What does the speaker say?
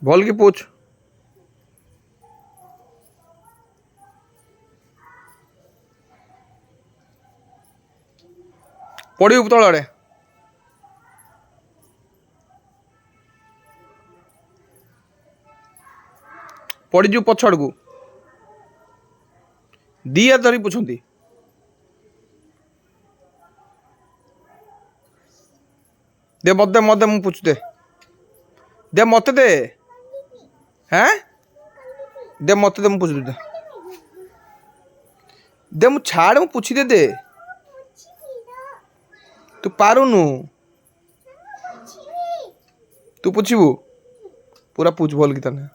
भल की पूछ। पड़ी तल आड़े पड़ीजु पछड़ को दी हाथ धरी पूछती। दे मत दे मत दे, मुझे पूछ दे, दे मत दे। हैं दे मत दे, मुझे पूछ दे, दे मुझे छाड़, मुझे पूछी दे दे। तू पारुनु, तू पूछबू पूरा पूछ भल की ताने।